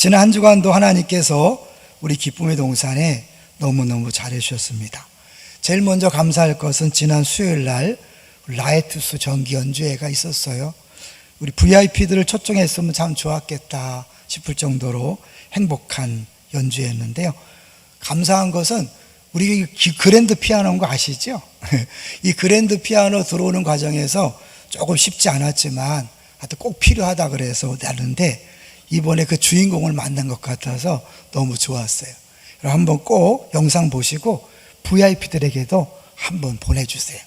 지난 한 주간도 하나님께서 우리 기쁨의 동산에 너무너무 잘해주셨습니다. 제일 먼저 감사할 것은 지난 수요일 날 라이트스 정기 연주회가 있었어요. 우리 VIP들을 초청했으면 참 좋았겠다 싶을 정도로 행복한 연주회였는데요. 감사한 것은 우리 그랜드 피아노인 거 아시죠? 이 그랜드 피아노 들어오는 과정에서 조금 쉽지 않았지만 하여튼 꼭 필요하다 그래서 나는데 이번에 그 주인공을 만난 것 같아서 너무 좋았어요. 한번 꼭 영상 보시고 VIP들에게도 한번 보내주세요.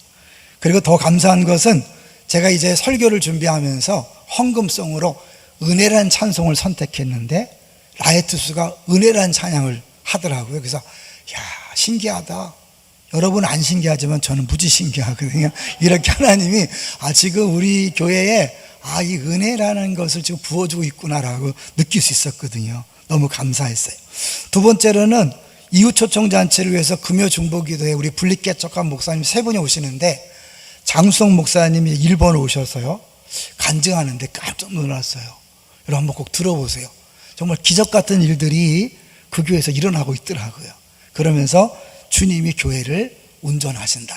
그리고 더 감사한 것은 제가 이제 설교를 준비하면서 헌금송으로 은혜란 찬송을 선택했는데 라이트스가 은혜란 찬양을 하더라고요. 그래서 야, 신기하다. 여러분 안 신기하지만 저는 무지 신기하거든요. 이렇게 하나님이 지금 우리 교회에 이 은혜라는 것을 지금 부어주고 있구나라고 느낄 수 있었거든요. 너무 감사했어요. 두 번째로는 이웃 초청 잔치를 위해서 금요 중보기도에 우리 분리개척한 목사님 세 분이 오시는데 장수성 목사님이 일본에 오셔서요 간증하는데 깜짝 놀랐어요. 여러분 한번 꼭 들어보세요. 정말 기적 같은 일들이 그 교회에서 일어나고 있더라고요. 그러면서 주님이 교회를 운전하신다,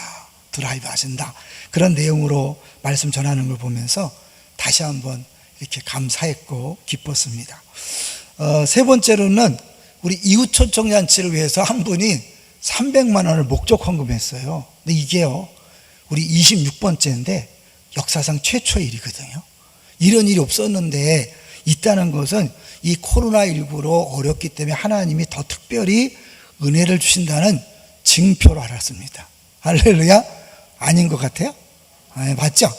드라이브 하신다, 그런 내용으로 말씀 전하는 걸 보면서 다시 한번 이렇게 감사했고 기뻤습니다. 세 번째로는 우리 이웃 초청잔치를 위해서 한 분이 300만 원을 목적 헌금했어요. 근데 이게요 우리 26번째인데 역사상 최초의 일이거든요. 이런 일이 없었는데 있다는 것은 이 코로나19로 어렵기 때문에 하나님이 더 특별히 은혜를 주신다는 징표로 알았습니다. 할렐루야? 아닌 것 같아요? 맞죠?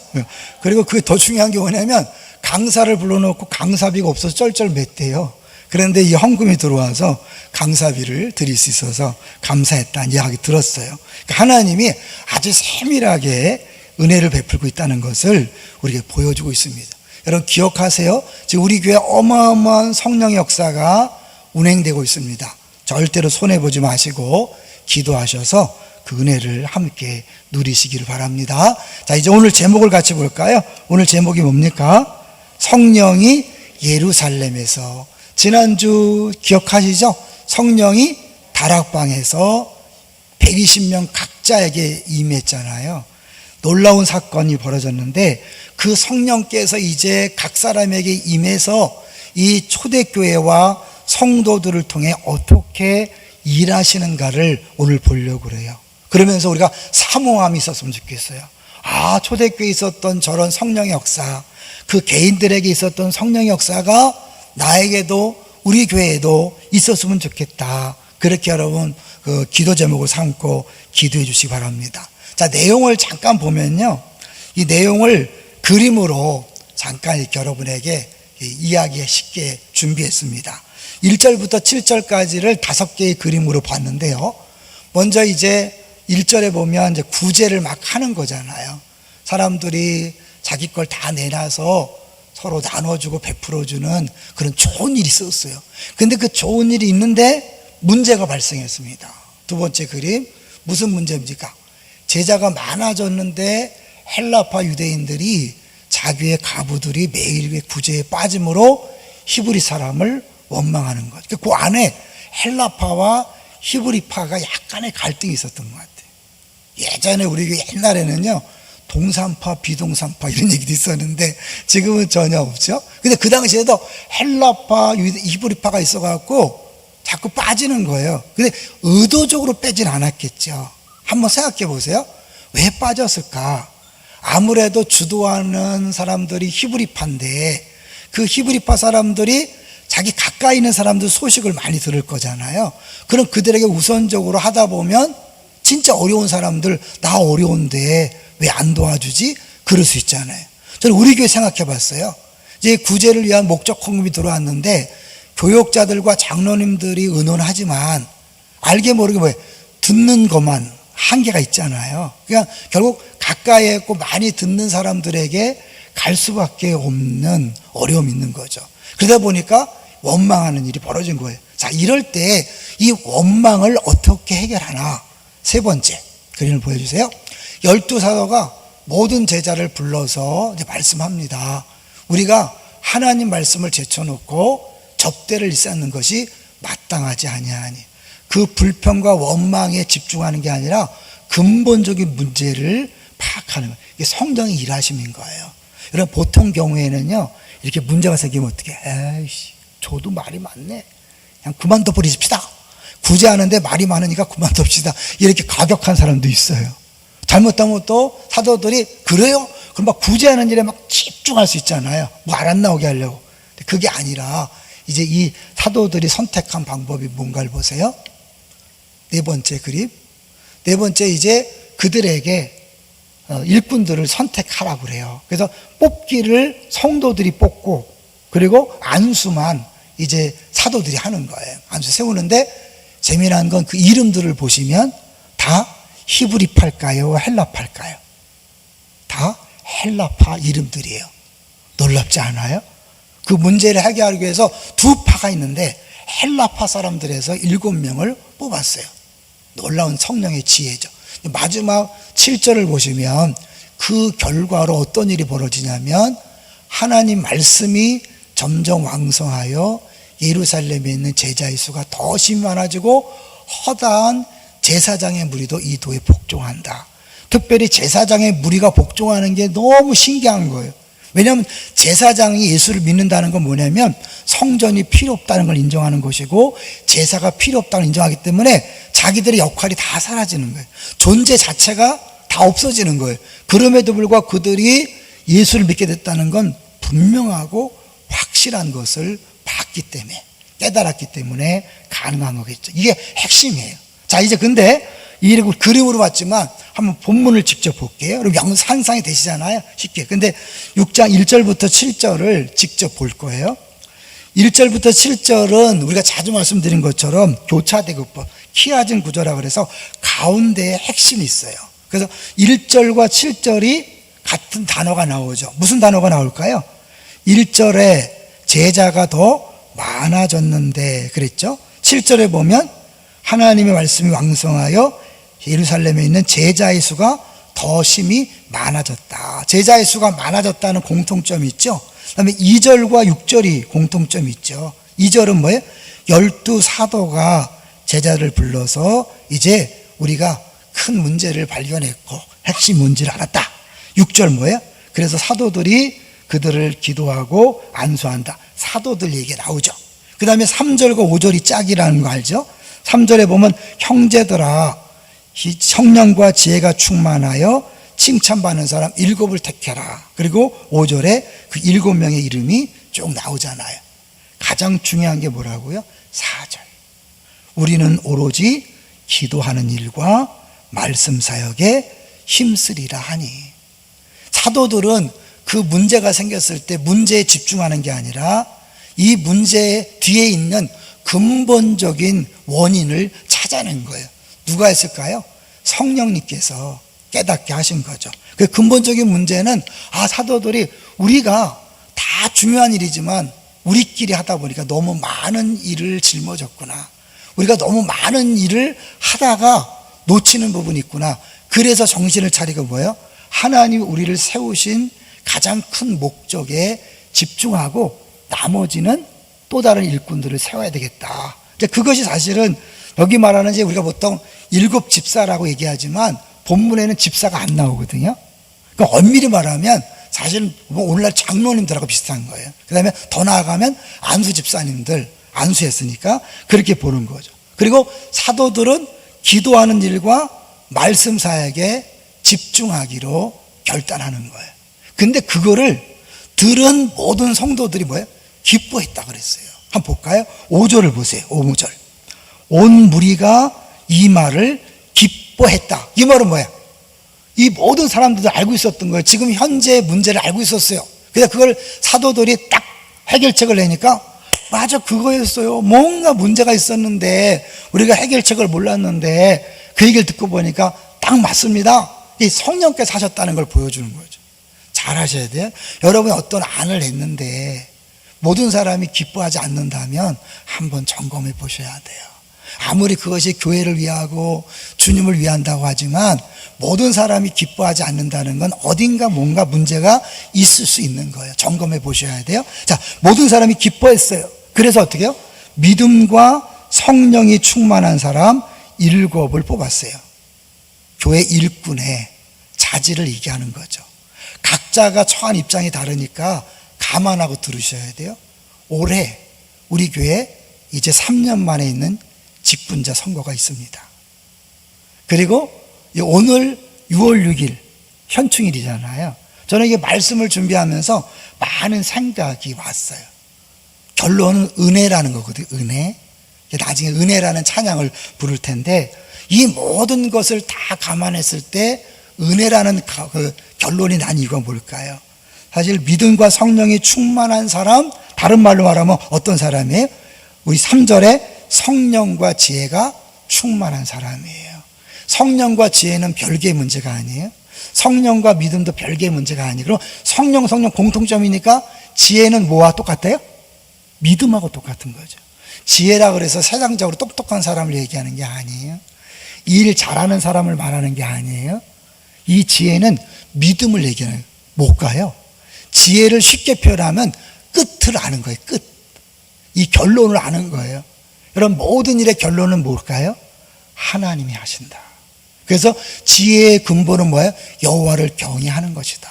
그리고 그게 더 중요한 게 뭐냐면 강사를 불러놓고 강사비가 없어서 쩔쩔맸대요. 그런데 이 헌금이 들어와서 강사비를 드릴 수 있어서 감사했다는 이야기 들었어요. 그러니까 하나님이 아주 세밀하게 은혜를 베풀고 있다는 것을 우리에게 보여주고 있습니다. 여러분 기억하세요. 지금 우리 교회 어마어마한 성령의 역사가 운행되고 있습니다. 절대로 손해보지 마시고 기도하셔서 그 은혜를 함께 누리시기를 바랍니다. 자, 이제 오늘 제목을 같이 볼까요? 오늘 제목이 뭡니까? 성령이 예루살렘에서. 지난주 기억하시죠? 성령이 다락방에서 120명 각자에게 임했잖아요. 놀라운 사건이 벌어졌는데 그 성령께서 이제 각 사람에게 임해서 이 초대교회와 성도들을 통해 어떻게 일하시는가를 오늘 보려고 그래요. 그러면서 우리가 사모함이 있었으면 좋겠어요. 초대교회에 있었던 저런 성령의 역사, 그 개인들에게 있었던 성령의 역사가 나에게도 우리 교회에도 있었으면 좋겠다. 그렇게 여러분 그 기도 제목을 삼고 기도해 주시기 바랍니다. 자, 내용을 잠깐 보면요, 이 내용을 그림으로 잠깐 이렇게 여러분에게 이야기 쉽게 준비했습니다. 1절부터 7절까지를 5개의 그림으로 봤는데요. 먼저 이제 1절에 보면 이제 구제를 막 하는 거잖아요. 사람들이 자기 걸 다 내놔서 서로 나눠주고 베풀어주는 그런 좋은 일이 있었어요. 근데 그 좋은 일이 있는데 문제가 발생했습니다. 두 번째 그림, 무슨 문제입니까? 제자가 많아졌는데 헬라파 유대인들이 자기의 가부들이 매일 구제에 빠짐으로 히브리 사람을 원망하는 거죠. 그 안에 헬라파와 히브리파가 약간의 갈등이 있었던 것 같아요. 예전에 우리 옛날에는요 동산파, 비동산파 이런 얘기도 있었는데 지금은 전혀 없죠. 근데 그 당시에도 헬라파, 히브리파가 있어갖고 자꾸 빠지는 거예요. 근데 의도적으로 빼진 않았겠죠. 한번 생각해 보세요. 왜 빠졌을까? 아무래도 주도하는 사람들이 히브리파인데 그 히브리파 사람들이 자기 가까이 있는 사람들 소식을 많이 들을 거잖아요. 그럼 그들에게 우선적으로 하다 보면 진짜 어려운 사람들, 나 어려운데 왜 안 도와주지? 그럴 수 있잖아요. 저는 우리 교회 생각해 봤어요. 이제 구제를 위한 목적 헌금이 들어왔는데 교역자들과 장로님들이 의논하지만 알게 모르게 듣는 것만 한계가 있잖아요. 그러니까 결국 가까이 있고 많이 듣는 사람들에게 갈 수밖에 없는 어려움이 있는 거죠. 그러다 보니까 원망하는 일이 벌어진 거예요. 자, 이럴 때 이 원망을 어떻게 해결하나? 세 번째 그림을 보여주세요. 12사도가 모든 제자를 불러서 이제 말씀합니다. 우리가 하나님 말씀을 제쳐놓고 접대를 쌓는 것이 마땅하지 아니하니. 그 불평과 원망에 집중하는 게 아니라 근본적인 문제를 파악하는 거예요. 이게 성령의 일하심인 거예요. 여러분, 보통 경우에는요, 이렇게 문제가 생기면 어떻게, 에이씨, 저도 말이 많네, 그냥 그만둬 버리십시다. 구제하는데 말이 많으니까 그만둡시다. 이렇게 가격한 사람도 있어요. 잘못하면 또 사도들이, 그래요? 그럼 막 구제하는 일에 막 집중할 수 있잖아요. 말 안 나오게 하려고. 그게 아니라 이제 이 사도들이 선택한 방법이 뭔가를 보세요. 네 번째 그림. 네 번째, 이제 그들에게 일꾼들을 선택하라고 그래요. 그래서 뽑기를 성도들이 뽑고, 그리고 안수만 이제 사도들이 하는 거예요. 안수 세우는데 재미난 건 그 이름들을 보시면 다 히브리파일까요? 헬라파일까요? 다 헬라파 이름들이에요. 놀랍지 않아요? 그 문제를 해결하기 위해서 두 파가 있는데 헬라파 사람들에서 7명을 뽑았어요. 놀라운 성령의 지혜죠. 마지막 7절을 보시면 그 결과로 어떤 일이 벌어지냐면, 하나님 말씀이 점점 왕성하여 예루살렘에 있는 제자의 수가 더 심히 많아지고 허다한 제사장의 무리도 이 도에 복종한다. 특별히 제사장의 무리가 복종하는 게 너무 신기한 거예요. 왜냐하면 제사장이 예수를 믿는다는 건 뭐냐면 성전이 필요 없다는 걸 인정하는 것이고, 제사가 필요 없다는 걸 인정하기 때문에 자기들의 역할이 다 사라지는 거예요. 존재 자체가 다 없어지는 거예요. 그럼에도 불구하고 그들이 예수를 믿게 됐다는 건 분명하고 확실한 것을 봤기 때문에, 깨달았기 때문에 가능한 거겠죠. 이게 핵심이에요. 자, 이제 근데 이 그림으로 봤지만 한번 본문을 직접 볼게요. 여러분 상상이 되시잖아요, 쉽게. 근데 6장 1절부터 7절을 직접 볼 거예요. 1절부터 7절은 우리가 자주 말씀드린 것처럼 교차대급법, 키아진 구조라고 그래서 가운데에 핵심이 있어요. 그래서 1절과 7절이 같은 단어가 나오죠. 무슨 단어가 나올까요? 1절에 제자가 더 많아졌는데 그랬죠. 7절에 보면 하나님의 말씀이 왕성하여 예루살렘에 있는 제자의 수가 더 심히 많아졌다. 제자의 수가 많아졌다는 공통점이 있죠. 그 다음에 2절과 6절이 공통점이 있죠. 2절은 뭐예요? 12 사도가 제자를 불러서 이제 우리가 큰 문제를 발견했고 핵심 문제를 알았다. 6절 뭐예요? 그래서 사도들이 그들을 기도하고 안수한다. 사도들 얘기 나오죠. 그 다음에 3절과 5절이 짝이라는 거 알죠? 3절에 보면 형제들아 성령과 지혜가 충만하여 칭찬받는 사람 7을 택해라. 그리고 5절에 그 7명의 이름이 쭉 나오잖아요. 가장 중요한 게 뭐라고요? 4절. 우리는 오로지 기도하는 일과 말씀 사역에 힘쓰리라 하니. 사도들은 그 문제가 생겼을 때 문제에 집중하는 게 아니라 이 문제 뒤에 있는 근본적인 원인을 찾아낸 거예요. 누가 했을까요? 성령님께서 깨닫게 하신 거죠. 그 근본적인 문제는 사도들이 우리가 다 중요한 일이지만 우리끼리 하다 보니까 너무 많은 일을 짊어졌구나. 우리가 너무 많은 일을 하다가 놓치는 부분이 있구나. 그래서 정신을 차리고 뭐예요? 하나님이 우리를 세우신 가장 큰 목적에 집중하고 나머지는 또 다른 일꾼들을 세워야 되겠다. 이제 그것이 사실은 여기 말하는 이제 우리가 보통 7 집사라고 얘기하지만 본문에는 집사가 안 나오거든요. 그러니까 엄밀히 말하면 사실은 오늘날 장로님들하고 비슷한 거예요. 그 다음에 더 나아가면 안수 집사님들, 안수했으니까 그렇게 보는 거죠. 그리고 사도들은 기도하는 일과 말씀 사역에 집중하기로 결단하는 거예요. 근데 그거를 들은 모든 성도들이 뭐예요? 기뻐했다 그랬어요. 한번 볼까요? 5절을 보세요. 5절. 온 무리가 이 말을 기뻐했다. 이 말은 뭐야? 이 모든 사람들도 알고 있었던 거예요. 지금 현재 문제를 알고 있었어요. 그래서 그걸 사도들이 딱 해결책을 내니까 맞아, 그거였어요. 뭔가 문제가 있었는데 우리가 해결책을 몰랐는데 그 얘기를 듣고 보니까 딱 맞습니다. 이 성령께서 하셨다는 걸 보여주는 거죠. 잘 하셔야 돼요. 여러분이 어떤 안을 냈는데 모든 사람이 기뻐하지 않는다면 한번 점검해 보셔야 돼요. 아무리 그것이 교회를 위하고 주님을 위한다고 하지만 모든 사람이 기뻐하지 않는다는 건 어딘가 뭔가 문제가 있을 수 있는 거예요. 점검해 보셔야 돼요. 자, 모든 사람이 기뻐했어요. 그래서 어떻게 해요? 믿음과 성령이 충만한 사람 7을 뽑았어요. 교회 일꾼의 자질을 얘기하는 거죠. 각자가 처한 입장이 다르니까 감안하고 들으셔야 돼요. 올해 우리 교회에 이제 3년 만에 있는 직분자 선거가 있습니다. 그리고 오늘 6월 6일 현충일이잖아요. 저는 이게 말씀을 준비하면서 많은 생각이 왔어요. 결론은 은혜라는 거거든요. 은혜. 나중에 은혜라는 찬양을 부를 텐데, 이 모든 것을 다 감안했을 때 은혜라는 그 결론이 난 이유가 뭘까요? 사실 믿음과 성령이 충만한 사람, 다른 말로 말하면 어떤 사람이에요? 우리 3절에 성령과 지혜가 충만한 사람이에요. 성령과 지혜는 별개의 문제가 아니에요. 성령과 믿음도 별개의 문제가 아니고, 성령 공통점이니까 지혜는 뭐와 똑같아요? 믿음하고 똑같은 거죠. 지혜라 그래서 세상적으로 똑똑한 사람을 얘기하는 게 아니에요. 일 잘하는 사람을 말하는 게 아니에요. 이 지혜는 믿음을 얘기하는 거예요. 뭘까요? 지혜를 쉽게 표현하면 끝을 아는 거예요. 끝. 이 결론을 아는 거예요. 여러분, 모든 일의 결론은 뭘까요? 하나님이 하신다. 그래서 지혜의 근본은 뭐예요? 여호와를 경외하는 것이다.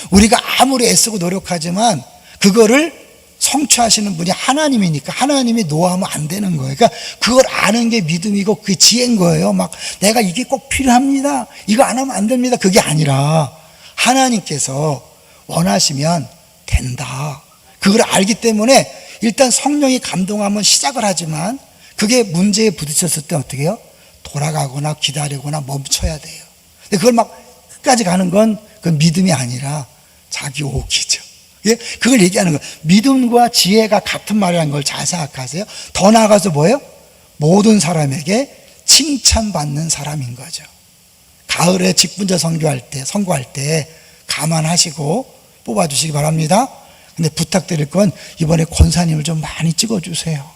우리가 아무리 애쓰고 노력하지만 그거를 성취하시는 분이 하나님이니까 하나님이 노하면 안 되는 거예요. 그러니까 그걸 아는 게 믿음이고 그게 지혜인 거예요. 막 내가 이게 꼭 필요합니다, 이거 안 하면 안 됩니다, 그게 아니라 하나님께서 원하시면 된다. 그걸 알기 때문에 일단 성령이 감동하면 시작을 하지만 그게 문제에 부딪혔을 때 어떻게 해요? 돌아가거나 기다리거나 멈춰야 돼요. 근데 그걸 막 끝까지 가는 건 그건 믿음이 아니라 자기 오기죠. 예? 그걸 얘기하는 거예요. 믿음과 지혜가 같은 말이라는 걸 잘 생각하세요. 더 나아가서 뭐예요? 모든 사람에게 칭찬받는 사람인 거죠. 가을에 직분자 선거할 때 감안하시고 뽑아주시기 바랍니다. 근데 부탁드릴 건 이번에 권사님을 좀 많이 찍어주세요.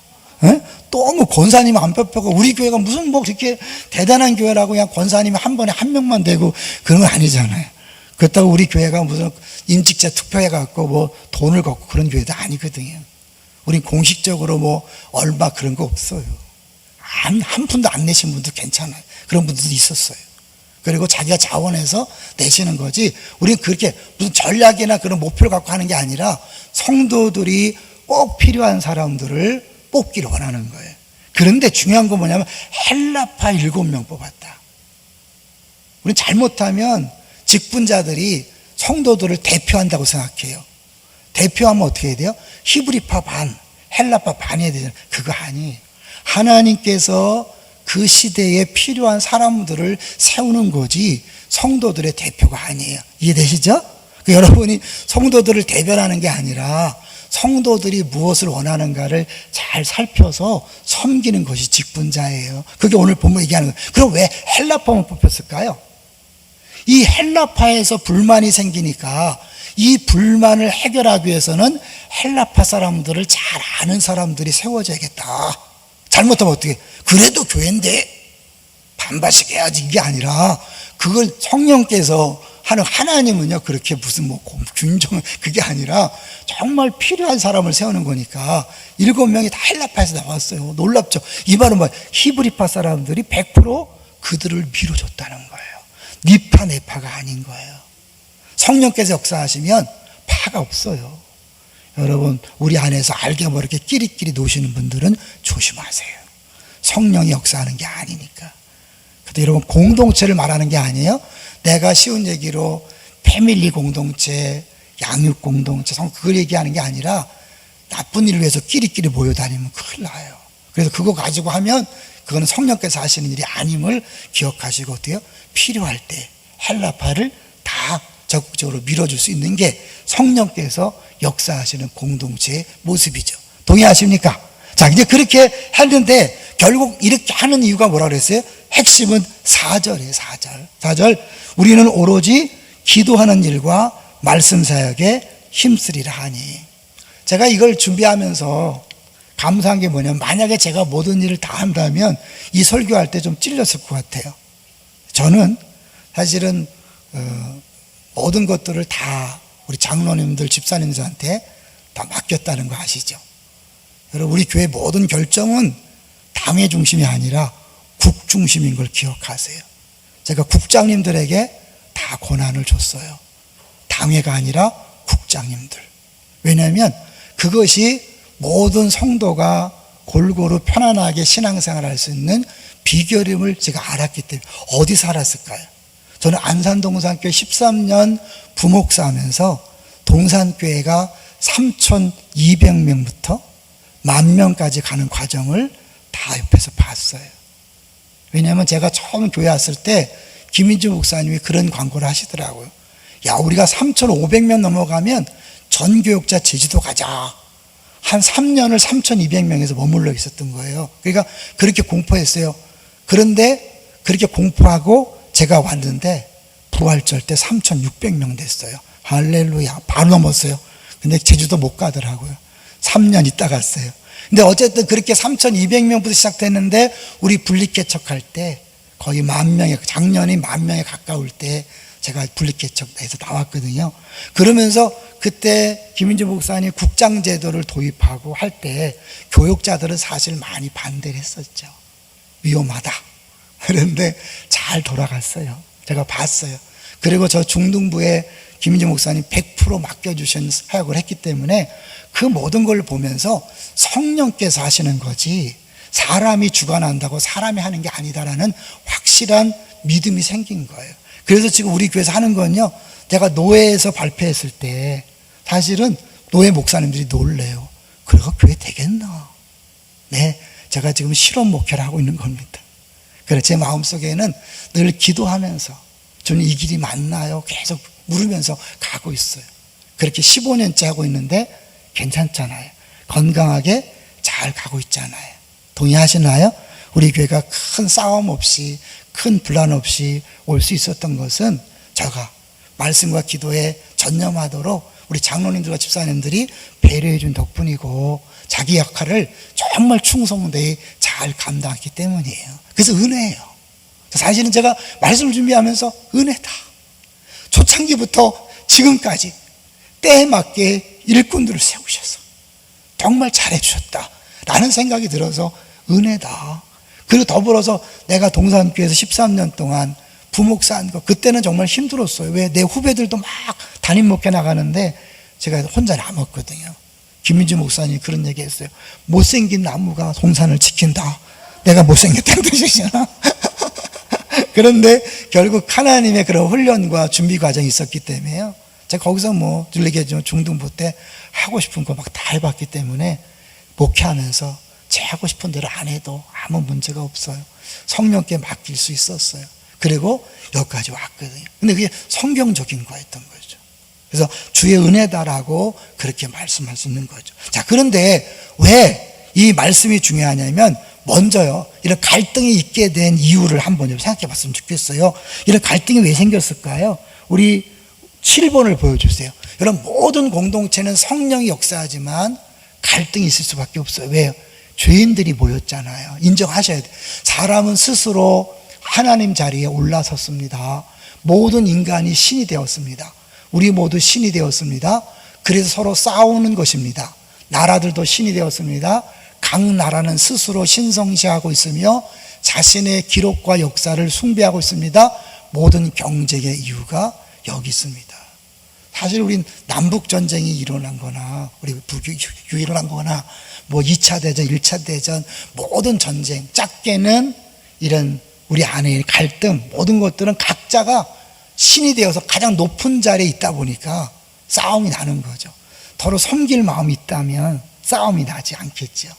예? 너무 권사님 안 뽑혀고, 우리 교회가 무슨 뭐 그렇게 대단한 교회라고 그냥 권사님이 한 번에 한 명만 되고 그런 건 아니잖아요. 그렇다고 우리 교회가 무슨 임직자 투표해갖고 뭐 돈을 걷고 그런 교회도 아니거든요. 우린 공식적으로 뭐 얼마 그런 거 없어요. 한 푼도 안 내신 분도 괜찮아요. 그런 분들도 있었어요. 그리고 자기가 자원해서 내시는 거지, 우린 그렇게 무슨 전략이나 그런 목표를 갖고 하는 게 아니라 성도들이 꼭 필요한 사람들을 뽑기를 원하는 거예요. 그런데 중요한 건 뭐냐면 헬라파 7명 뽑았다. 우린 잘못하면 직분자들이 성도들을 대표한다고 생각해요. 대표하면 어떻게 해야 돼요? 히브리파 반, 헬라파 반 해야 되잖아요. 그거 아니에요. 하나님께서 그 시대에 필요한 사람들을 세우는 거지 성도들의 대표가 아니에요. 이해되시죠? 여러분이 성도들을 대변하는 게 아니라 성도들이 무엇을 원하는가를 잘 살펴서 섬기는 것이 직분자예요. 그게 오늘 본문 얘기하는 거예요. 그럼 왜 헬라파만 뽑혔을까요? 이 헬라파에서 불만이 생기니까 이 불만을 해결하기 위해서는 헬라파 사람들을 잘 아는 사람들이 세워져야겠다. 잘못하면 어떻게, 그래도 교회인데 반반씩 해야지, 이게 아니라 그걸 성령께서 하는, 하나님은요 그렇게 무슨 뭐 균정, 그게 아니라 정말 필요한 사람을 세우는 거니까 7명이 다 헬라파에서 나왔어요. 놀랍죠? 이 말은 뭐 히브리파 사람들이 100% 그들을 밀어줬다는 거예요. 니파 내파가 아닌 거예요. 성령께서 역사하시면 파가 없어요. 여러분, 우리 안에서 알게 모르게 끼리끼리 노시는 분들은 조심하세요. 성령이 역사하는 게 아니니까. 근데 여러분, 공동체를 말하는 게 아니에요. 내가 쉬운 얘기로 패밀리 공동체, 양육 공동체, 그걸 얘기하는 게 아니라 나쁜 일을 위해서 끼리끼리 모여 다니면 큰일 나요. 그래서 그거 가지고 하면 그거는 성령께서 하시는 일이 아님을 기억하시고 어떻게 해요? 필요할 때 헬라파를 다 적극적으로 밀어줄 수 있는 게 성령께서 역사하시는 공동체의 모습이죠. 동의하십니까? 자, 이제 그렇게 했는데 결국 이렇게 하는 이유가 뭐라 그랬어요? 핵심은 4절이에요. 4절. 우리는 오로지 기도하는 일과 말씀 사역에 힘쓰리라 하니. 제가 이걸 준비하면서 감사한 게 뭐냐면, 만약에 제가 모든 일을 다 한다면 이 설교할 때 좀 찔렸을 것 같아요. 저는 사실은 모든 것들을 다 우리 장로님들, 집사님들한테 다 맡겼다는 거 아시죠? 여러분, 우리 교회 모든 결정은 당의 중심이 아니라 국 중심인 걸 기억하세요. 제가 국장님들에게 다 권한을 줬어요. 당회가 아니라 국장님들. 왜냐하면 그것이 모든 성도가 골고루 편안하게 신앙생활을 할 수 있는 비결임을 제가 알았기 때문에. 어디서 알았을까요? 저는 안산동산교회 13년 부목사 하면서 동산교회가 3,200명부터 10,000명까지 가는 과정을 다 옆에서 봤어요. 왜냐하면 제가 처음 교회 왔을 때 김인주 목사님이 그런 광고를 하시더라고요. 야, 우리가 3,500명 넘어가면 전교육자 제주도 가자. 한 3년을 3,200명에서 머물러 있었던 거예요. 그러니까 그렇게 공포했어요. 그런데 그렇게 공포하고 제가 왔는데 부활절 때 3,600명 됐어요. 할렐루야. 바로 넘었어요. 근데 제주도 못 가더라고요. 3년 있다 갔어요. 근데 어쨌든 그렇게 3,200명부터 시작됐는데 우리 분립개척할 때 거의 10,000명에, 작년이 10,000명에 가까울 때 제가 분립개척에서 나왔거든요. 그러면서 그때 김인주 목사님 국장제도를 도입하고 할 때 교육자들은 사실 많이 반대를 했었죠. 위험하다. 그런데 잘 돌아갔어요. 제가 봤어요. 그리고 저 중등부에 김인주 목사님 100% 맡겨주신 사역을 했기 때문에 그 모든 걸 보면서 성령께서 하시는 거지 사람이 주관한다고 사람이 하는 게 아니다라는 확실한 믿음이 생긴 거예요. 그래서 지금 우리 교회에서 하는 건요, 제가 노회에서 발표했을 때 사실은 노회 목사님들이 놀래요. 그래서 교회 되겠나? 네, 제가 지금 실험 목회를 하고 있는 겁니다. 그래서 제 마음속에는 늘 기도하면서 저는 이 길이 맞나요? 계속 물으면서 가고 있어요. 그렇게 15년째 하고 있는데 괜찮잖아요. 건강하게 잘 가고 있잖아요. 동의하시나요? 우리 교회가 큰 싸움 없이, 큰 분란 없이 올 수 있었던 것은 제가 말씀과 기도에 전념하도록 우리 장로님들과 집사님들이 배려해 준 덕분이고 자기 역할을 정말 충성되이 잘 감당했기 때문이에요. 그래서 은혜예요. 사실은 제가 말씀을 준비하면서 은혜다. 초창기부터 지금까지 때에 맞게 일꾼들을 세우셔서 정말 잘해주셨다 라는 생각이 들어서 은혜다. 그리고 더불어서 내가 동산교회에서 13년 동안 부목사 한 거, 그때는 정말 힘들었어요. 왜? 내 후배들도 막 담임 목회 나가는데 제가 혼자 남았거든요. 김민주 목사님이 그런 얘기 했어요. 못생긴 나무가 동산을 지킨다. 내가 못생겼다는 뜻이잖아. 그런데 결국 하나님의 그런 훈련과 준비 과정이 있었기 때문에요. 제가 거기서 뭐 들리게 중등부 때 하고 싶은 거 막 다 해봤기 때문에 목회하면서 제 하고 싶은 대로 안 해도 아무 문제가 없어요. 성령께 맡길 수 있었어요. 그리고 여기까지 왔거든요. 근데 그게 성경적인 거였던 거죠. 그래서 주의 은혜다라고 그렇게 말씀할 수 있는 거죠. 자, 그런데 왜 이 말씀이 중요하냐면 먼저요, 이런 갈등이 있게 된 이유를 한번 생각해 봤으면 좋겠어요. 이런 갈등이 왜 생겼을까요? 우리 7번을 보여주세요. 여러분, 모든 공동체는 성령이 역사하지만 갈등이 있을 수밖에 없어요. 왜요? 죄인들이 모였잖아요. 인정하셔야 돼요. 사람은 스스로 하나님 자리에 올라섰습니다. 모든 인간이 신이 되었습니다. 우리 모두 신이 되었습니다. 그래서 서로 싸우는 것입니다. 나라들도 신이 되었습니다. 각 나라는 스스로 신성시하고 있으며 자신의 기록과 역사를 숭배하고 있습니다. 모든 경쟁의 이유가 여기 있습니다. 사실 우린 남북전쟁이 일어난 거나 우리 북이 일어난 거나 뭐 2차 대전, 1차 대전, 모든 전쟁, 작게는 이런 우리 안에 갈등, 모든 것들은 각자가 신이 되어서 가장 높은 자리에 있다 보니까 싸움이 나는 거죠. 서로 섬길 마음이 있다면 싸움이 나지 않겠죠.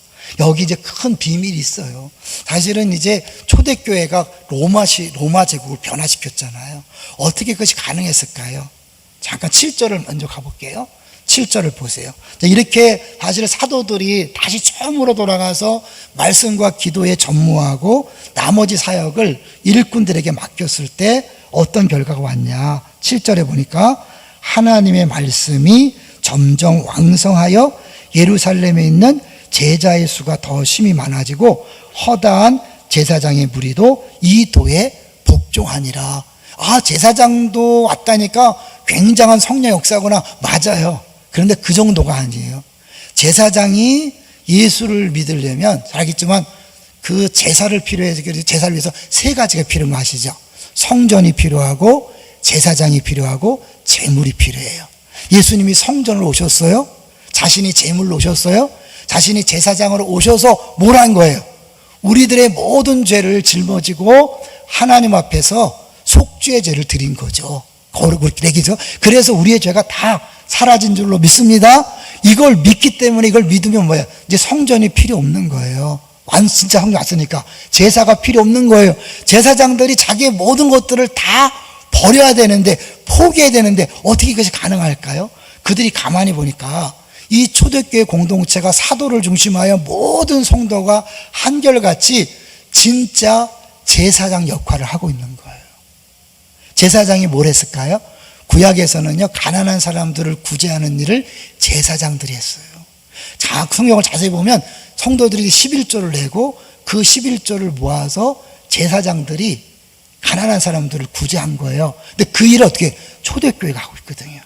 여기 이제 큰 비밀이 있어요. 사실은 이제 초대교회가 로마 제국을 변화시켰잖아요. 어떻게 그것이 가능했을까요? 잠깐 7절을 먼저 가볼게요. 7절을 보세요. 이렇게 사실 사도들이 다시 처음으로 돌아가서 말씀과 기도에 전무하고 나머지 사역을 일꾼들에게 맡겼을 때 어떤 결과가 왔냐. 7절에 보니까 하나님의 말씀이 점점 왕성하여 예루살렘에 있는 제자의 수가 더 심히 많아지고 허다한 제사장의 무리도 이 도에 복종하니라. 아, 제사장도 왔다니까 굉장한 성령 역사구나. 맞아요. 그런데 그 정도가 아니에요. 제사장이 예수를 믿으려면 잘 알겠지만 그 제사를 필요해서, 제사를 위해서 세 가지가 필요한 거 아시죠? 성전이 필요하고 제사장이 필요하고 제물이 필요해요. 예수님이 성전으로 오셨어요. 자신이 제물로 오셨어요. 자신이 제사장으로 오셔서 뭘 한 거예요? 우리들의 모든 죄를 짊어지고 하나님 앞에서 속죄의 죄를 드린 거죠. 거룩을 내기죠. 그래서 우리의 죄가 다 사라진 줄로 믿습니다. 이걸 믿기 때문에, 이걸 믿으면 뭐예요? 이제 성전이 필요 없는 거예요. 진짜 성경 왔으니까 제사가 필요 없는 거예요. 제사장들이 자기의 모든 것들을 다 버려야 되는데, 포기해야 되는데 어떻게 그것이 가능할까요? 그들이 가만히 보니까 이 초대교회 공동체가 사도를 중심하여 모든 성도가 한결같이 진짜 제사장 역할을 하고 있는 거예요. 제사장이 뭘 했을까요? 구약에서는요, 가난한 사람들을 구제하는 일을 제사장들이 했어요. 자, 성경을 자세히 보면 성도들이 11조를 내고 그 11조를 모아서 제사장들이 가난한 사람들을 구제한 거예요. 근데 그 일을 어떻게 초대교회가 하고 있거든요.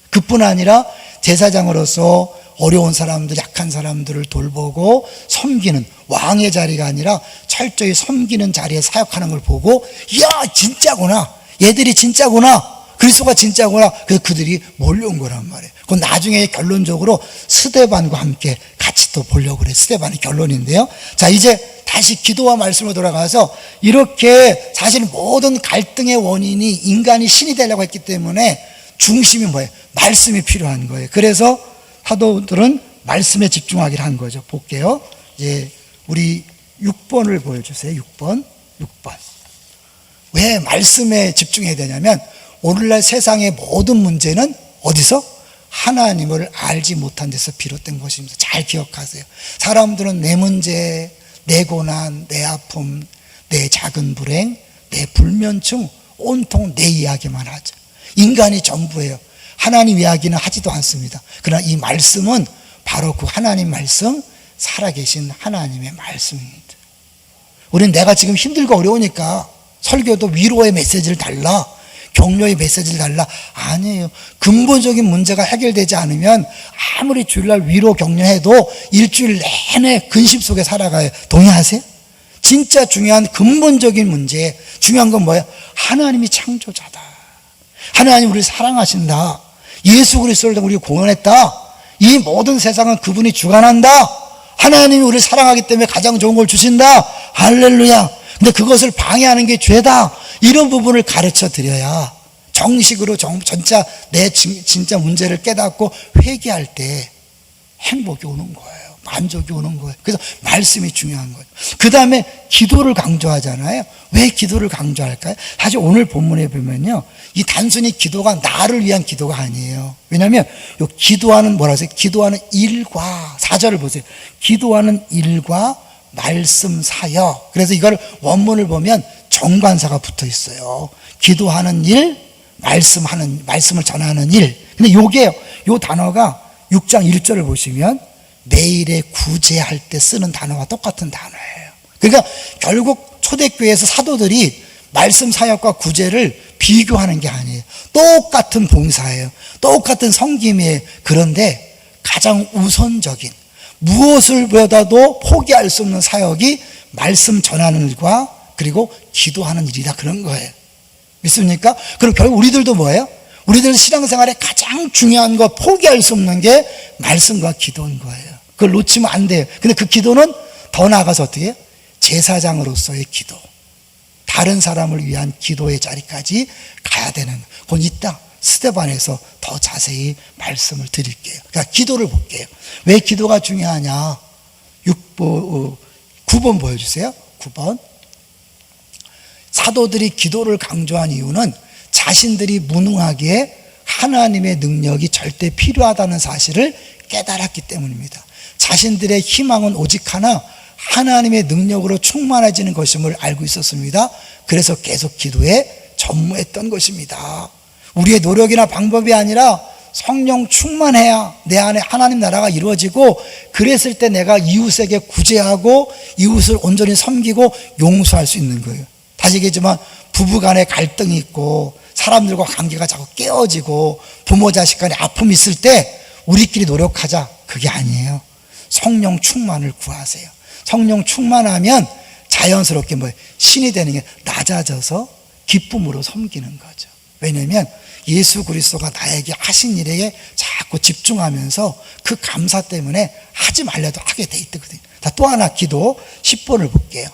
그뿐 아니라 제사장으로서 어려운 사람들, 약한 사람들을 돌보고 섬기는, 왕의 자리가 아니라 철저히 섬기는 자리에 사역하는 걸 보고, 이야, 진짜구나, 얘들이 진짜구나, 그리스도가 진짜구나. 그래서 그들이 몰려온 거란 말이에요. 그 나중에 결론적으로 스데반과 함께 같이 또 보려고 그래요. 스데반이 결론인데요. 자, 이제 다시 기도와 말씀으로 돌아가서, 이렇게 사실 모든 갈등의 원인이 인간이 신이 되려고 했기 때문에 중심이 뭐예요? 말씀이 필요한 거예요. 그래서 사도들은 말씀에 집중하기를 한 거죠. 볼게요. 이제 우리 6번을 보여주세요. 6번. 왜 말씀에 집중해야 되냐면, 오늘날 세상의 모든 문제는 어디서? 하나님을 알지 못한 데서 비롯된 것입니다. 잘 기억하세요. 사람들은 내 문제, 내 고난, 내 아픔, 내 작은 불행, 내 불면증, 온통 내 이야기만 하죠. 인간이 전부예요. 하나님 이야기는 하지도 않습니다. 그러나 이 말씀은 바로 그 하나님 말씀, 살아계신 하나님의 말씀입니다. 우리는 내가 지금 힘들고 어려우니까 설교도 위로의 메시지를 달라, 격려의 메시지를 달라. 아니에요. 근본적인 문제가 해결되지 않으면 아무리 주일날 위로 격려해도 일주일 내내 근심 속에 살아가요. 동의하세요? 진짜 중요한 근본적인 문제, 중요한 건 뭐예요? 하나님이 창조자다. 하나님 우리를 사랑하신다. 예수 그리스도를 우리가 공헌했다. 이 모든 세상은 그분이 주관한다. 하나님이 우리를 사랑하기 때문에 가장 좋은 걸 주신다. 할렐루야. 근데 그것을 방해하는 게 죄다. 이런 부분을 가르쳐 드려야 정식으로 진짜 내 진짜 문제를 깨닫고 회개할 때 행복이 오는 거예요. 만족이 오는 거예요. 그래서 말씀이 중요한 거예요. 그 다음에 기도를 강조하잖아요. 왜 기도를 강조할까요? 사실 오늘 본문에 보면요, 이 단순히 기도가 나를 위한 기도가 아니에요. 왜냐하면 요 기도하는 뭐라 하세요? 기도하는 일과, 4절을 보세요. 기도하는 일과 말씀 사역. 그래서 이걸 원문을 보면 정관사가 붙어 있어요. 기도하는 일, 말씀을 전하는 일. 근데 요게요, 요 단어가 6장 1절을 보시면 내일에 구제할 때 쓰는 단어와 똑같은 단어예요. 그러니까 결국 초대교회에서 사도들이 말씀 사역과 구제를 비교하는 게 아니에요. 똑같은 봉사예요. 똑같은 섬김이에요. 그런데 가장 우선적인, 무엇을 보다도 포기할 수 없는 사역이 말씀 전하는 일과 그리고 기도하는 일이다, 그런 거예요. 믿습니까? 그럼 결국 우리들도 뭐예요? 우리들 신앙생활에 가장 중요한 거, 포기할 수 없는 게 말씀과 기도인 거예요. 그걸 놓치면 안 돼요. 근데 그 기도는 더 나아가서 어떻게 해요? 제사장으로서의 기도, 다른 사람을 위한 기도의 자리까지 가야 되는, 그건 이따 스데반에서 더 자세히 말씀을 드릴게요. 그러니까 기도를 볼게요. 왜 기도가 중요하냐? 9번 보여주세요. 9번. 사도들이 기도를 강조한 이유는 자신들이 무능하기에 하나님의 능력이 절대 필요하다는 사실을 깨달았기 때문입니다. 자신들의 희망은 오직 하나, 하나님의 능력으로 충만해지는 것임을 알고 있었습니다. 그래서 계속 기도에 전무했던 것입니다. 우리의 노력이나 방법이 아니라 성령 충만해야 내 안에 하나님 나라가 이루어지고, 그랬을 때 내가 이웃에게 구제하고 이웃을 온전히 섬기고 용서할 수 있는 거예요. 다시 얘기하지만 부부간에 갈등이 있고 사람들과 관계가 자꾸 깨어지고 부모 자식 간에 아픔이 있을 때 우리끼리 노력하자, 그게 아니에요. 성령 충만을 구하세요. 성령 충만하면 자연스럽게 신이 되는 게 낮아져서 기쁨으로 섬기는 거죠. 왜냐하면 예수 그리스도가 나에게 하신 일에 자꾸 집중하면서 그 감사 때문에 하지 말려도 하게 돼 있거든요. 또 하나 기도 10번을 볼게요.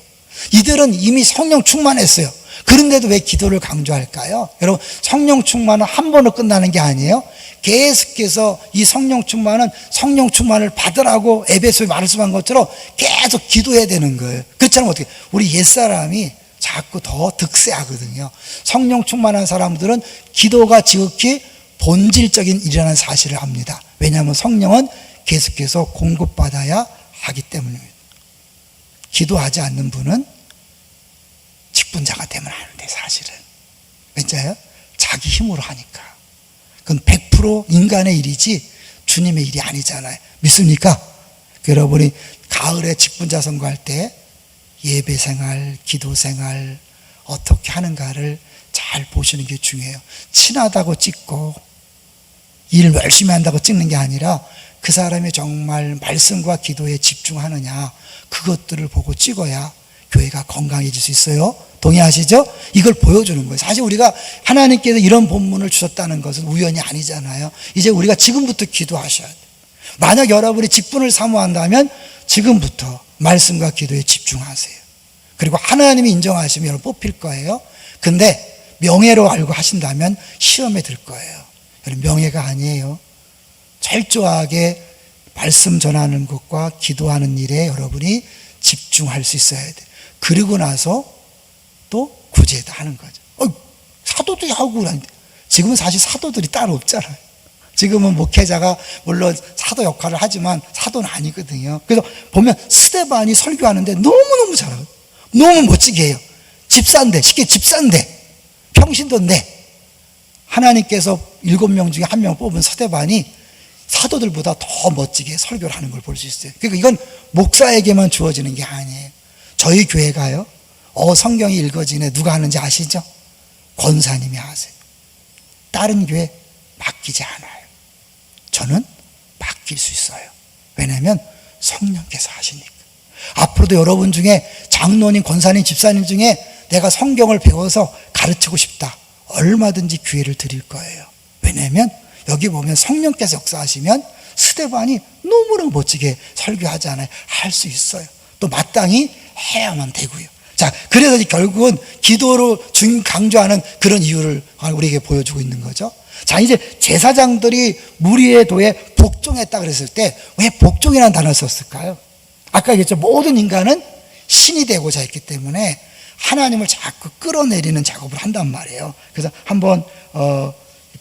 이들은 이미 성령 충만했어요. 그런데도 왜 기도를 강조할까요? 여러분, 성령 충만은 한 번으로 끝나는 게 아니에요. 계속해서 이 성령 충만은 성령 충만을 받으라고 에베소에 말씀한 것처럼 계속 기도해야 되는 거예요. 그렇지 않으면 어떻게, 우리 옛사람이 자꾸 더 득세하거든요. 성령 충만한 사람들은 기도가 지극히 본질적인 일이라는 사실을 압니다. 왜냐하면 성령은 계속해서 공급받아야 하기 때문입니다. 기도하지 않는 분은 직분자가 되면 안 돼, 사실은. 왜냐요? 자기 힘으로 하니까. 그건 100% 인간의 일이지 주님의 일이 아니잖아요. 믿습니까? 여러분이 가을에 직분자 선거할 때 예배 생활, 기도 생활 어떻게 하는가를 잘 보시는 게 중요해요. 친하다고 찍고 일 열심히 한다고 찍는 게 아니라 그 사람이 정말 말씀과 기도에 집중하느냐, 그것들을 보고 찍어야 교회가 건강해질 수 있어요. 동의하시죠? 이걸 보여주는 거예요. 사실 우리가 하나님께서 이런 본문을 주셨다는 것은 우연이 아니잖아요. 이제 우리가 지금부터 기도하셔야 돼요. 만약 여러분이 직분을 사모한다면 지금부터 말씀과 기도에 집중하세요. 그리고 하나님이 인정하시면 여러분 뽑힐 거예요. 근데 명예로 알고 하신다면 시험에 들 거예요. 여러분, 명예가 아니에요. 철저하게 말씀 전하는 것과 기도하는 일에 여러분이 집중할 수 있어야 돼요. 그리고 나서 또 구제도 하는 거죠. 사도들이 하고 그러는데, 지금은 사실 사도들이 따로 없잖아요. 지금은 목회자가 물론 사도 역할을 하지만 사도는 아니거든요. 그래서 보면 스데반이 설교하는데 너무너무 잘하고 너무 멋지게 해요. 집사인데, 쉽게 집사인데, 평신도인데, 하나님께서 7명 중에 1명 뽑은 스데반이 사도들보다 더 멋지게 설교를 하는 걸 볼 수 있어요. 그러니까 이건 목사에게만 주어지는 게 아니에요. 저희 교회가요, 성경이 읽어지네 누가 하는지 아시죠? 권사님이 하세요. 다른 교회 맡기지 않아요. 저는 맡길 수 있어요. 왜냐하면 성령께서 하시니까. 앞으로도 여러분 중에 장로님, 권사님, 집사님 중에 내가 성경을 배워서 가르치고 싶다, 얼마든지 기회를 드릴 거예요. 왜냐하면 여기 보면 성령께서 역사하시면 스데반이 너무너무 멋지게 설교하잖아요. 할 수 있어요. 또 마땅히 해야만 되고요. 자, 그래서 결국은 기도로 강조하는 그런 이유를 우리에게 보여주고 있는 거죠. 자, 이제 제사장들이 무리의 도에 복종했다 그랬을 때 왜 복종이라는 단어를 썼을까요? 아까 얘기했죠. 모든 인간은 신이 되고자 했기 때문에 하나님을 자꾸 끌어내리는 작업을 한단 말이에요. 그래서 한번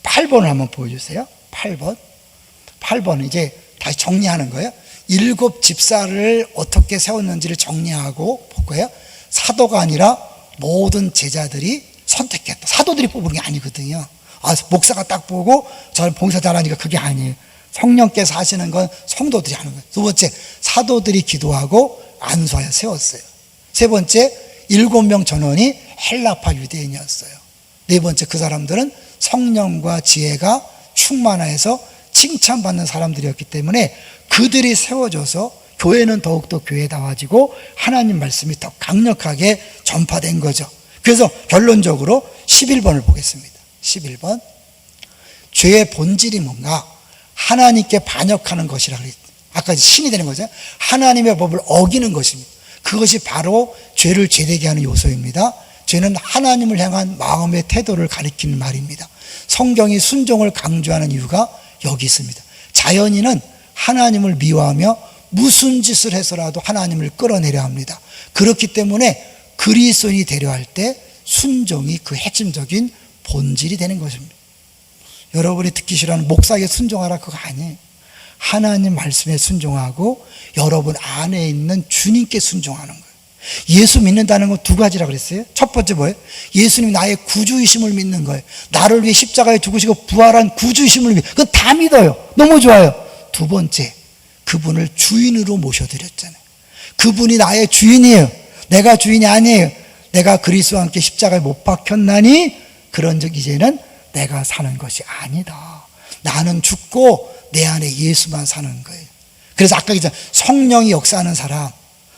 8번을 한번 보여주세요. 8번 이제 다시 정리하는 거예요. 7 집사를 어떻게 세웠는지를 정리하고 볼 거예요. 사도가 아니라 모든 제자들이 선택했다. 사도들이 뽑은 게 아니거든요. 목사가 딱 보고 저는 봉사 잘하니까 그게 아니에요. 성령께서 하시는 건 성도들이 하는 거예요. 두 번째, 사도들이 기도하고 안수하여 세웠어요. 세 번째, 7명 전원이 헬라파 유대인이었어요. 네 번째, 그 사람들은 성령과 지혜가 충만해서 칭찬받는 사람들이었기 때문에 그들이 세워져서 교회는 더욱더 교회다워지고 하나님 말씀이 더 강력하게 전파된 거죠. 그래서 결론적으로 11번을 보겠습니다. 11번. 죄의 본질이 뭔가? 하나님께 반역하는 것이라고 그랬죠. 아까 신이 되는 거죠. 하나님의 법을 어기는 것입니다. 그것이 바로 죄를 죄되게 하는 요소입니다. 죄는 하나님을 향한 마음의 태도를 가리키는 말입니다. 성경이 순종을 강조하는 이유가 여기 있습니다. 자연인은 하나님을 미워하며 무슨 짓을 해서라도 하나님을 끌어내려 합니다. 그렇기 때문에 그리스도인이 되려 할 때 순종이 그 핵심적인 본질이 되는 것입니다. 여러분이 듣기 싫어하는 목사에게 순종하라, 그거 아니에요. 하나님 말씀에 순종하고 여러분 안에 있는 주님께 순종하는 거예요. 예수 믿는다는 건 두 가지라 그랬어요. 첫 번째 뭐예요? 예수님이 나의 구주이심을 믿는 거예요. 나를 위해 십자가에 죽으시고 부활한 구주이심을 믿어요. 그건 다 믿어요. 너무 좋아요. 두 번째, 그분을 주인으로 모셔드렸잖아요. 그분이 나의 주인이에요. 내가 주인이 아니에요. 내가 그리스도와 함께 십자가에 못 박혔나니 그런즉 이제는 내가 사는 것이 아니다. 나는 죽고 내 안에 예수만 사는 거예요. 그래서 아까 얘기했잖아요. 성령이 역사하는 사람,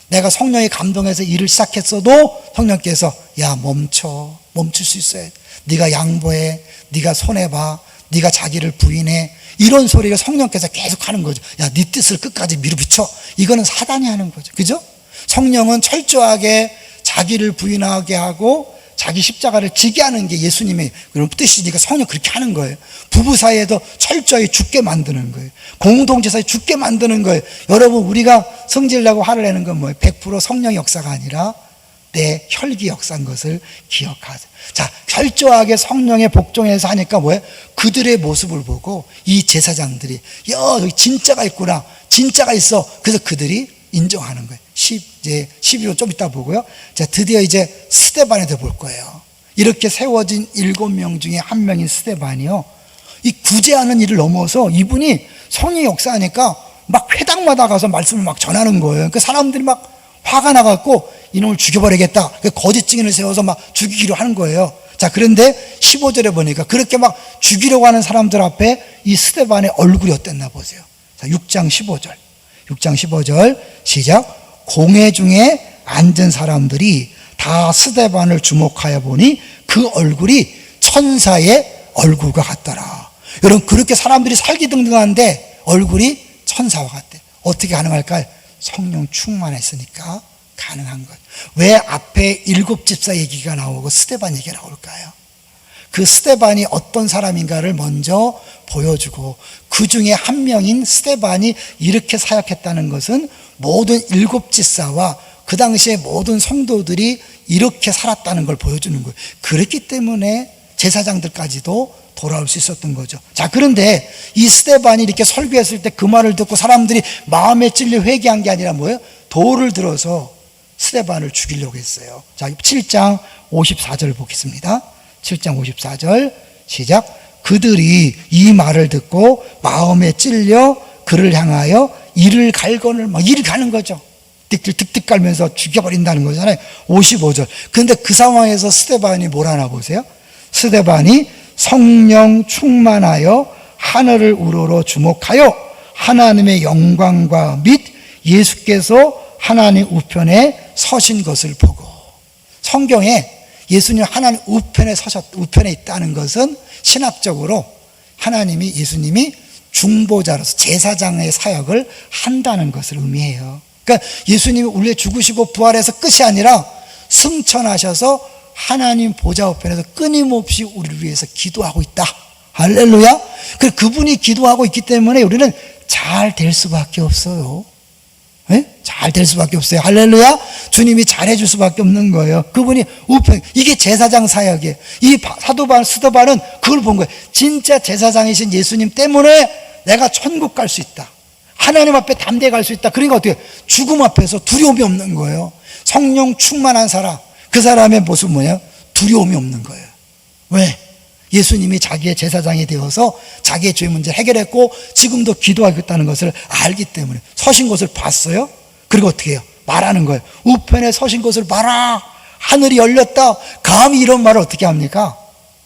내가 성령이 감동해서 일을 시작했어도 성령께서 야 멈출 수 있어야 돼. 네가 양보해, 네가 손해봐, 네가 자기를 부인해, 이런 소리를 성령께서 계속 하는 거죠. 야, 네 뜻을 끝까지 밀어붙여. 이거는 사단이 하는 거죠. 그죠? 성령은 철저하게 자기를 부인하게 하고 자기 십자가를 지게 하는 게 예수님의 그런 뜻이니까 성령 그렇게 하는 거예요. 부부 사이에도 철저히 죽게 만드는 거예요. 공동체 사이에 죽게 만드는 거예요. 여러분, 우리가 성질내고 화를 내는 건 뭐예요? 100% 성령 역사가 아니라 내 혈기 역사인 것을 기억하세요. 자, 철저하게 성령의 복종에서 하니까 뭐예요? 그들의 모습을 보고 이 제사장들이 야, 여기 진짜가 있구나, 진짜가 있어. 그래서 그들이 인정하는 거예요. 이제 12호 좀 이따 보고요. 자, 드디어 이제 스데반에 대해 볼 거예요. 이렇게 세워진 7명 중에 한 명인 스데반이요, 이 구제하는 일을 넘어서 이분이 성령의 역사하니까 막 회당마다 가서 말씀을 막 전하는 거예요. 그 사람들이 막 화가 나갖고 이놈을 죽여버리겠다, 거짓 증인을 세워서 막 죽이기로 하는 거예요. 자, 그런데 15절에 보니까 그렇게 막 죽이려고 하는 사람들 앞에 이 스데반의 얼굴이 어땠나 보세요. 자, 6장 15절 시작. 공회 중에 앉은 사람들이 다 스데반을 주목하여 보니 그 얼굴이 천사의 얼굴과 같더라. 여러분, 그렇게 사람들이 살기등등한데 얼굴이 천사와 같대. 어떻게 가능할까요? 성령 충만했으니까 가능한 것. 왜 앞에 7집사 얘기가 나오고 스데반 얘기가 나올까요? 그 스데반이 어떤 사람인가를 먼저 보여주고 그 중에 한 명인 스데반이 이렇게 사역했다는 것은 모든 7집사와 그 당시에 모든 성도들이 이렇게 살았다는 걸 보여주는 거예요. 그렇기 때문에 제사장들까지도 돌아올 수 있었던 거죠. 자, 그런데 이 스데반이 이렇게 설교했을 때 그 말을 듣고 사람들이 마음에 찔려 회개한 게 아니라 뭐예요? 돌을 들어서 스데반을 죽이려고 했어요. 자, 7장 54절 보겠습니다. 7장 54절 시작. 그들이 이 말을 듣고 마음에 찔려 그를 향하여 이를 갈건을 막 이를 가는 거죠. 득득 갈면서 죽여버린다는 거잖아요. 55절. 그런데 그 상황에서 스데반이 뭘 하나 보세요. 스데반이 성령 충만하여 하늘을 우러러 주목하여 하나님의 영광과 및 예수께서 하나님 우편에 서신 것을 보고. 성경에 예수님 하나님 우편에 있다는 것은 신학적으로 하나님이, 예수님이 중보자로서 제사장의 사역을 한다는 것을 의미해요. 그러니까 예수님이 우리의 죽으시고 부활해서 끝이 아니라 승천하셔서 하나님 보좌 우편에서 끊임없이 우리를 위해서 기도하고 있다. 할렐루야. 그분이 기도하고 있기 때문에 우리는 잘 될 수밖에 없어요. 네? 잘 될 수밖에 없어요. 할렐루야. 주님이 잘해줄 수밖에 없는 거예요. 그분이 우편, 이게 제사장 사역이에요. 이 사도반 스데반은 그걸 본 거예요. 진짜 제사장이신 예수님 때문에 내가 천국 갈 수 있다, 하나님 앞에 담대히 갈 수 있다. 그러니까 어떻게 죽음 앞에서 두려움이 없는 거예요. 성령 충만한 사람, 그 사람의 모습은 뭐냐? 두려움이 없는 거예요. 왜? 예수님이 자기의 제사장이 되어서 자기의 죄 문제를 해결했고 지금도 기도하겠다는 것을 알기 때문에 서신 것을 봤어요. 그리고 어떻게 해요? 말하는 거예요. 우편에 서신 것을 봐라, 하늘이 열렸다. 감히 이런 말을 어떻게 합니까?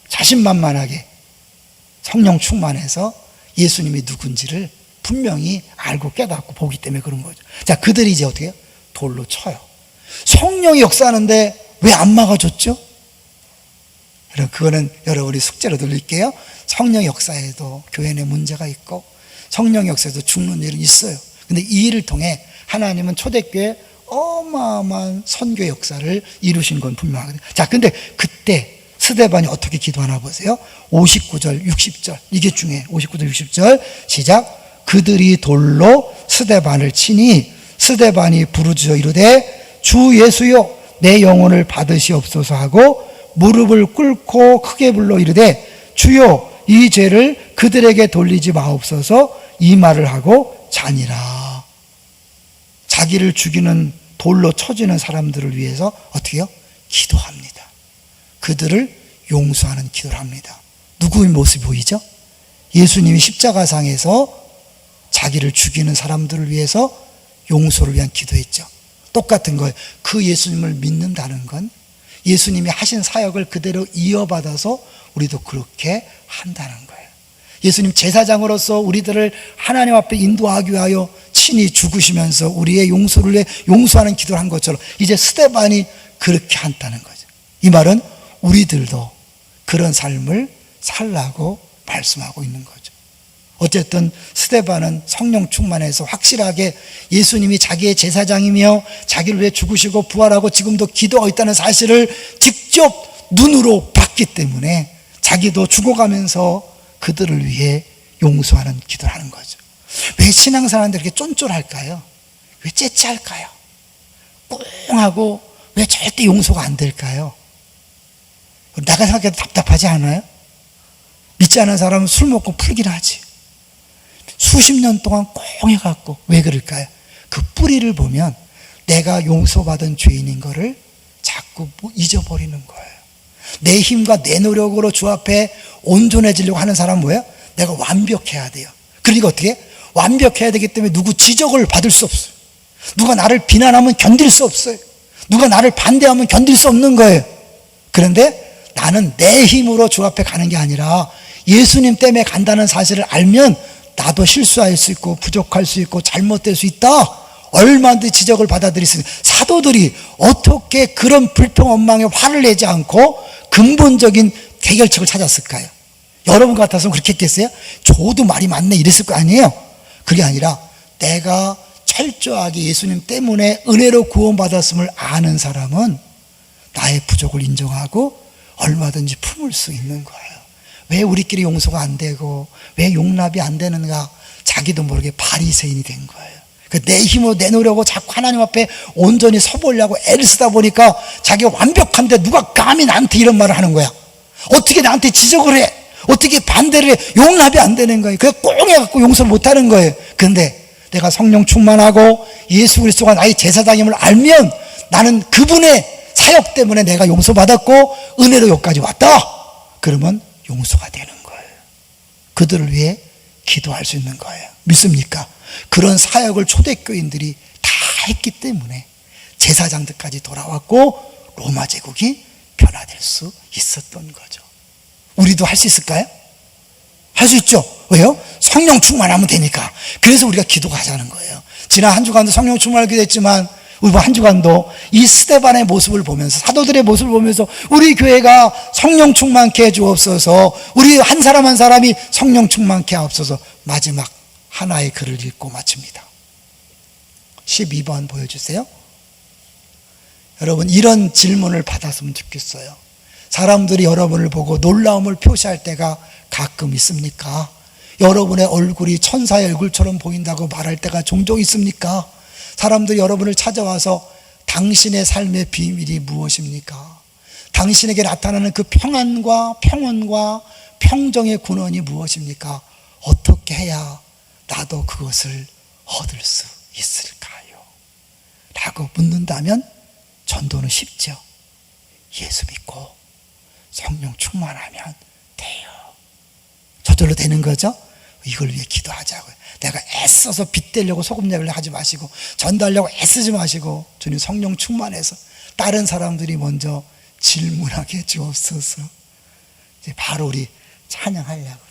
자신만만하게 성령 충만해서 예수님이 누군지를 분명히 알고 깨닫고 보기 때문에 그런 거죠. 자, 그들이 이제 어떻게 해요? 돌로 쳐요. 성령이 역사하는데 왜 안 막아줬죠? 그거는 여러분이 숙제로 들릴게요. 성령 역사에도 교회 내 문제가 있고 성령 역사에도 죽는 일은 있어요. 근데 이 일을 통해 하나님은 초대교회 어마어마한 선교 역사를 이루신 건 분명하거든요. 자, 근데 그때 스데반이 어떻게 기도하나 보세요. 59절 60절 이게 중요해요. 59절 60절 시작. 그들이 돌로 스데반을 치니 스데반이 부르짖어 이르되 주 예수여 내 영혼을 받으시옵소서 하고 무릎을 꿇고 크게 불러 이르되 주여 이 죄를 그들에게 돌리지 마옵소서 이 말을 하고 자니라. 자기를 죽이는 돌로 쳐지는 사람들을 위해서 어떻게 해요? 기도합니다. 그들을 용서하는 기도를 합니다. 누구의 모습이 보이죠? 예수님이 십자가상에서 자기를 죽이는 사람들을 위해서 용서를 위한 기도했죠. 똑같은 거예요. 그 예수님을 믿는다는 건 예수님이 하신 사역을 그대로 이어받아서 우리도 그렇게 한다는 거예요. 예수님 제사장으로서 우리들을 하나님 앞에 인도하기 위하여 친히 죽으시면서 우리의 용서를 위해 용서하는 기도를 한 것처럼 이제 스데반이 그렇게 한다는 거죠. 이 말은 우리들도 그런 삶을 살라고 말씀하고 있는 거죠. 어쨌든 스데반은 성령 충만해서 확실하게 예수님이 자기의 제사장이며 자기를 위해 죽으시고 부활하고 지금도 기도하고 있다는 사실을 직접 눈으로 봤기 때문에 자기도 죽어가면서 그들을 위해 용서하는 기도를 하는 거죠. 왜 신앙사람들이 이렇게 쫀쫀할까요? 왜 째째할까요? 꽁하고 왜 절대 용서가 안 될까요? 내가 생각해도 답답하지 않아요? 믿지 않은 사람은 술 먹고 풀긴 하지. 수십 년 동안 꽁해갖고 왜 그럴까요? 그 뿌리를 보면 내가 용서받은 죄인인 거를 자꾸 잊어버리는 거예요. 내 힘과 내 노력으로 주 앞에 온전해지려고 하는 사람은 뭐예요? 내가 완벽해야 돼요. 그러니까 어떻게? 완벽해야 되기 때문에 누구 지적을 받을 수 없어요. 누가 나를 비난하면 견딜 수 없어요. 누가 나를 반대하면 견딜 수 없는 거예요. 그런데 나는 내 힘으로 주 앞에 가는 게 아니라 예수님 때문에 간다는 사실을 알면 나도 실수할 수 있고 부족할 수 있고 잘못될 수 있다. 얼마든지 지적을 받아들일 수 있는 사도들이 어떻게 그런 불평원망에 화를 내지 않고 근본적인 해결책을 찾았을까요? 여러분 같아서는 그렇게 했겠어요? 저도 말이 많네 이랬을 거 아니에요? 그게 아니라 내가 철저하게 예수님 때문에 은혜로 구원받았음을 아는 사람은 나의 부족을 인정하고 얼마든지 품을 수 있는 거예요. 왜 우리끼리 용서가 안 되고 왜 용납이 안 되는가? 자기도 모르게 바리새인이 된 거예요. 내 힘으로 내 노력으로 자꾸 하나님 앞에 온전히 서보려고 애를 쓰다 보니까 자기가 완벽한데 누가 감히 나한테 이런 말을 하는 거야. 어떻게 나한테 지적을 해? 어떻게 반대를 해? 용납이 안 되는 거예요. 그게 꽁해갖고 용서를 못하는 거예요. 그런데 내가 성령 충만하고 예수 그리스도가 나의 제사장임을 알면 나는 그분의 사역 때문에 내가 용서받았고 은혜로 여기까지 왔다. 그러면 용서가 되는 거예요. 그들을 위해 기도할 수 있는 거예요. 믿습니까? 그런 사역을 초대교인들이 다 했기 때문에 제사장들까지 돌아왔고 로마 제국이 변화될 수 있었던 거죠. 우리도 할 수 있을까요? 할 수 있죠. 왜요? 성령 충만하면 되니까. 그래서 우리가 기도하자는 거예요. 지난 한 주간도 성령 충만을 기도했지만 우리 한 주간도 이 스데반의 모습을 보면서 사도들의 모습을 보면서 우리 교회가 성령 충만케 해 주옵소서. 우리 한 사람 한 사람이 성령 충만케 하옵소서. 마지막 하나의 글을 읽고 마칩니다. 12번 보여주세요. 여러분 이런 질문을 받았으면 좋겠어요. 사람들이 여러분을 보고 놀라움을 표시할 때가 가끔 있습니까? 여러분의 얼굴이 천사의 얼굴처럼 보인다고 말할 때가 종종 있습니까? 사람들이 여러분을 찾아와서 당신의 삶의 비밀이 무엇입니까? 당신에게 나타나는 그 평안과 평온과 평정의 근원이 무엇입니까? 어떻게 해야 나도 그것을 얻을 수 있을까요? 라고 묻는다면 전도는 쉽죠. 예수 믿고 성령 충만하면 돼요. 저절로 되는 거죠. 이걸 위해 기도하자고요. 내가 애써서 빗대려고 소금 내려 하지 마시고 전달하려고 애쓰지 마시고 주님 성령 충만해서 다른 사람들이 먼저 질문하게 주옵소서. 이제 바로 우리 찬양하려고